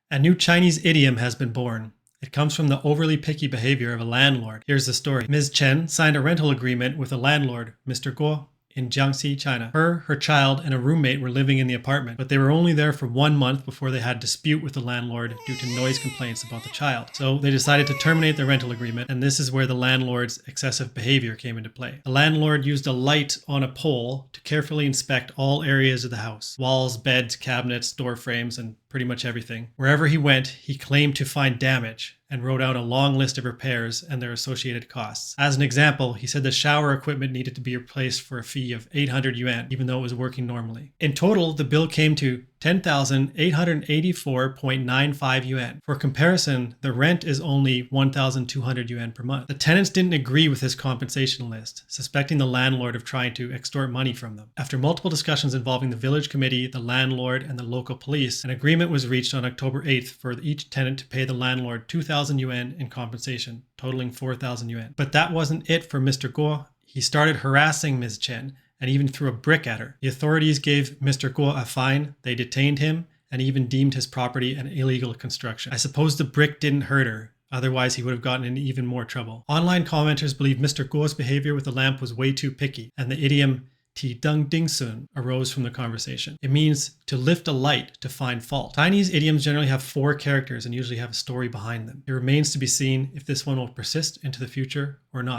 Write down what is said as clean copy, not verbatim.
A new Chinese idiom has been born. It comes from the overly picky behavior of a landlord. Here's the story. Ms. Chen signed a rental agreement with a landlord, Mr. Guo, in Jiangxi, China. Her child, and a roommate were living in the apartment, but they were only there for 1 month before they had a dispute with the landlord due to noise complaints about the child. So they decided to terminate their rental agreement, and this is where the landlord's excessive behavior came into play. The landlord used a light on a pole to carefully inspect all areas of the house: walls, beds, cabinets, door frames, and pretty much everything. Wherever he went, he claimed to find damage and wrote out a long list of repairs and their associated costs. As an example, he said the shower equipment needed to be replaced for a fee of 800 yuan, even though it was working normally. In total, the bill came to 10,884.95 yuan. For comparison, the rent is only 1,200 yuan per month. The tenants didn't agree with his compensation list, suspecting the landlord of trying to extort money from them. After multiple discussions involving the village committee, the landlord, and the local police, an agreement was reached on October 8th for each tenant to pay the landlord 2,000 yuan in compensation, totaling 4,000 yuan. But that wasn't it for Mr. Guo. He started harassing Ms. Chen and even threw a brick at her. The authorities gave Mr. Guo a fine, they detained him, and even deemed his property an illegal construction. I suppose the brick didn't hurt her, otherwise he would have gotten in even more trouble. Online commenters believe Mr. Guo's behavior with the lamp was way too picky, and the idiom Ti Deng Ding Sun arose from the conversation. It means to lift a light to find fault. Chinese idioms generally have 4 characters and usually have a story behind them. It remains to be seen if this one will persist into the future or not.